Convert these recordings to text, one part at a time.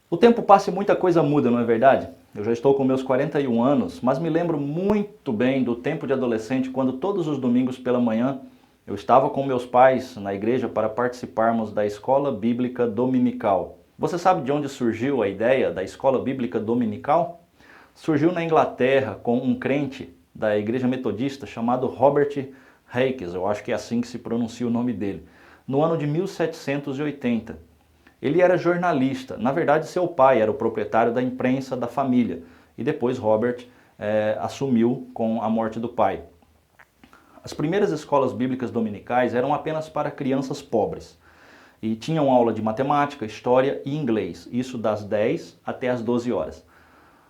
O tempo passa e muita coisa muda, não é verdade? Eu já estou com meus 41 anos, mas me lembro muito bem do tempo de adolescente, quando todos os domingos pela manhã eu estava com meus pais na igreja para participarmos da escola bíblica dominical. Você sabe de onde surgiu a ideia da escola bíblica dominical? Surgiu na Inglaterra com um crente da igreja metodista chamado Robert Hakes, eu acho que é assim que se pronuncia o nome dele, no ano de 1780. Ele era jornalista, na verdade seu pai era o proprietário da imprensa da família e depois Robert assumiu com a morte do pai. As primeiras escolas bíblicas dominicais eram apenas para crianças pobres e tinham aula de matemática, história e inglês, isso das 10 até as 12 horas.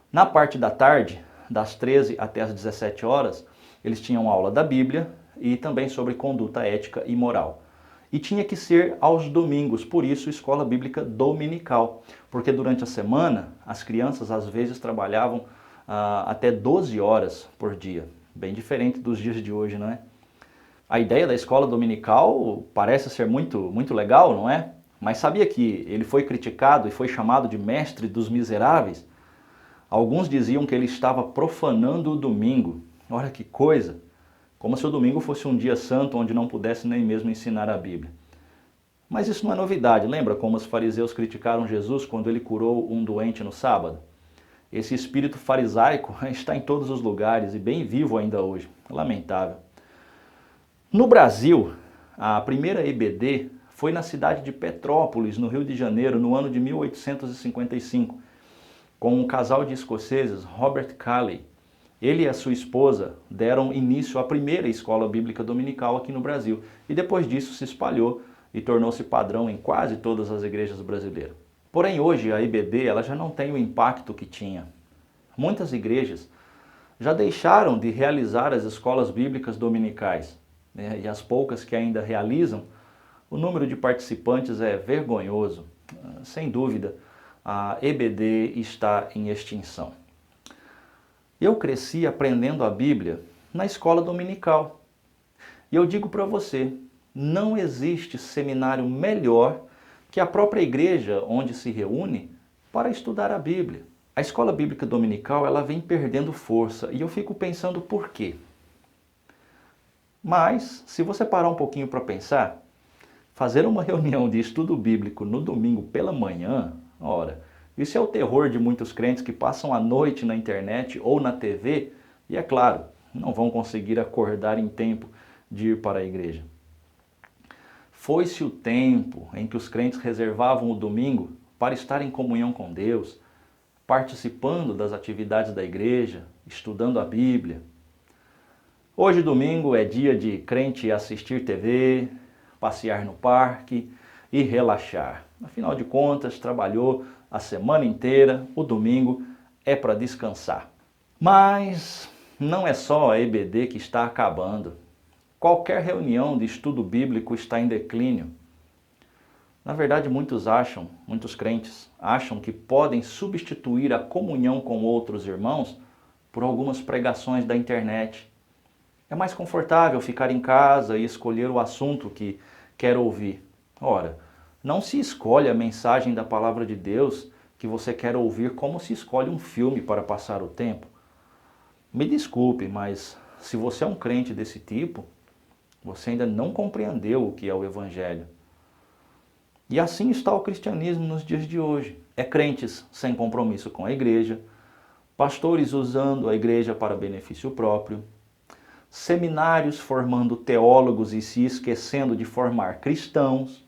Na parte da tarde, das 13 até as 17 horas, eles tinham aula da Bíblia e também sobre conduta ética e moral. E tinha que ser aos domingos, por isso escola bíblica dominical, porque durante a semana as crianças às vezes trabalhavam até 12 horas por dia, bem diferente dos dias de hoje, não é? A ideia da escola dominical parece ser muito legal, não é? Mas sabia que ele foi criticado e foi chamado de mestre dos miseráveis? Alguns diziam que ele estava profanando o domingo. Olha que coisa! Como se o domingo fosse um dia santo onde não pudesse nem mesmo ensinar a Bíblia. Mas isso não é novidade. Lembra como os fariseus criticaram Jesus quando ele curou um doente no sábado? Esse espírito farisaico está em todos os lugares e bem vivo ainda hoje. Lamentável. No Brasil, a primeira EBD foi na cidade de Petrópolis, no Rio de Janeiro, no ano de 1855, com um casal de escoceses, Robert Calley. Ele e a sua esposa deram início à primeira escola bíblica dominical aqui no Brasil e depois disso se espalhou e tornou-se padrão em quase todas as igrejas brasileiras. Porém hoje a IBD ela já não tem o impacto que tinha. Muitas igrejas já deixaram de realizar as escolas bíblicas dominicais, né? E as poucas que ainda realizam, o número de participantes é vergonhoso. Sem dúvida, a EBD está em extinção. Eu cresci aprendendo a Bíblia na escola dominical. E eu digo para você, não existe seminário melhor que a própria igreja onde se reúne para estudar a Bíblia. A escola bíblica dominical ela vem perdendo força e eu fico pensando por quê. Mas, se você parar um pouquinho para pensar, fazer uma reunião de estudo bíblico no domingo pela manhã, ora, isso é o terror de muitos crentes que passam a noite na internet ou na TV e, é claro, não vão conseguir acordar em tempo de ir para a igreja. Foi-se o tempo em que os crentes reservavam o domingo para estar em comunhão com Deus, participando das atividades da igreja, estudando a Bíblia. Hoje, domingo, é dia de crente assistir TV, passear no parque e relaxar. Afinal de contas, trabalhou a semana inteira, o domingo é para descansar. Mas não é só a EBD que está acabando. Qualquer reunião de estudo bíblico está em declínio. Na verdade, muitos crentes acham que podem substituir a comunhão com outros irmãos por algumas pregações da internet. É mais confortável ficar em casa e escolher o assunto que quer ouvir. Ora, não se escolhe a mensagem da palavra de Deus que você quer ouvir como se escolhe um filme para passar o tempo. Me desculpe, mas se você é um crente desse tipo, você ainda não compreendeu o que é o Evangelho. E assim está o cristianismo nos dias de hoje. É crentes sem compromisso com a igreja, pastores usando a igreja para benefício próprio, seminários formando teólogos e se esquecendo de formar cristãos,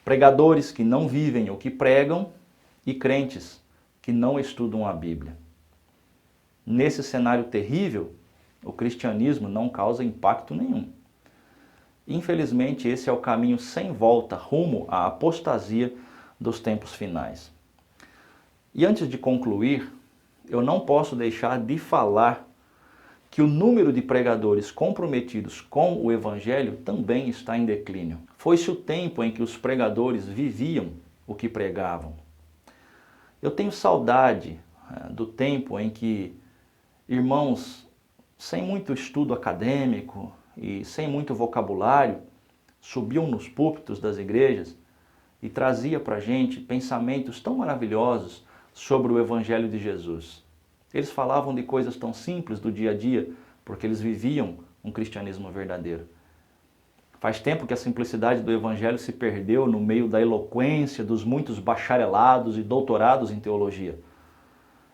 pregadores que não vivem o que pregam e crentes que não estudam a Bíblia. Nesse cenário terrível, o cristianismo não causa impacto nenhum. Infelizmente, esse é o caminho sem volta rumo à apostasia dos tempos finais. E antes de concluir, eu não posso deixar de falar que o número de pregadores comprometidos com o Evangelho também está em declínio. Foi-se o tempo em que os pregadores viviam o que pregavam. Eu tenho saudade do tempo em que irmãos sem muito estudo acadêmico e sem muito vocabulário subiam nos púlpitos das igrejas e trazia para a gente pensamentos tão maravilhosos sobre o Evangelho de Jesus. Eles falavam de coisas tão simples do dia a dia, porque eles viviam um cristianismo verdadeiro. Faz tempo que a simplicidade do Evangelho se perdeu no meio da eloquência dos muitos bacharelados e doutorados em teologia.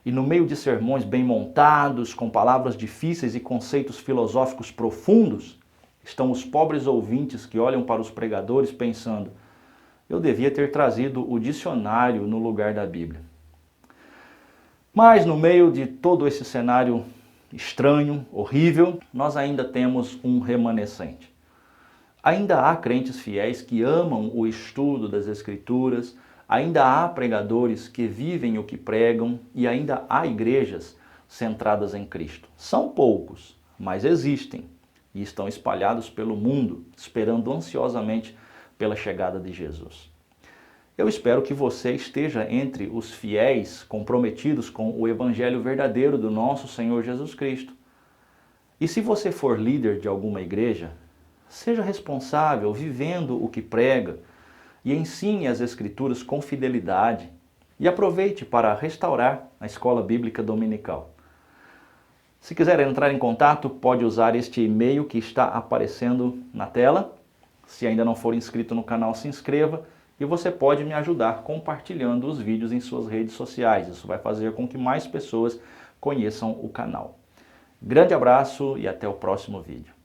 E no meio de sermões bem montados, com palavras difíceis e conceitos filosóficos profundos, estão os pobres ouvintes que olham para os pregadores pensando: eu devia ter trazido o dicionário no lugar da Bíblia. Mas no meio de todo esse cenário estranho, horrível, nós ainda temos um remanescente. Ainda há crentes fiéis que amam o estudo das Escrituras, ainda há pregadores que vivem o que pregam e ainda há igrejas centradas em Cristo. São poucos, mas existem e estão espalhados pelo mundo, esperando ansiosamente pela chegada de Jesus. Eu espero que você esteja entre os fiéis comprometidos com o Evangelho verdadeiro do nosso Senhor Jesus Cristo. E se você for líder de alguma igreja, seja responsável, vivendo o que prega, e ensine as Escrituras com fidelidade. E aproveite para restaurar a escola bíblica dominical. Se quiser entrar em contato, pode usar este e-mail que está aparecendo na tela. Se ainda não for inscrito no canal, se inscreva. E você pode me ajudar compartilhando os vídeos em suas redes sociais. Isso vai fazer com que mais pessoas conheçam o canal. Grande abraço e até o próximo vídeo.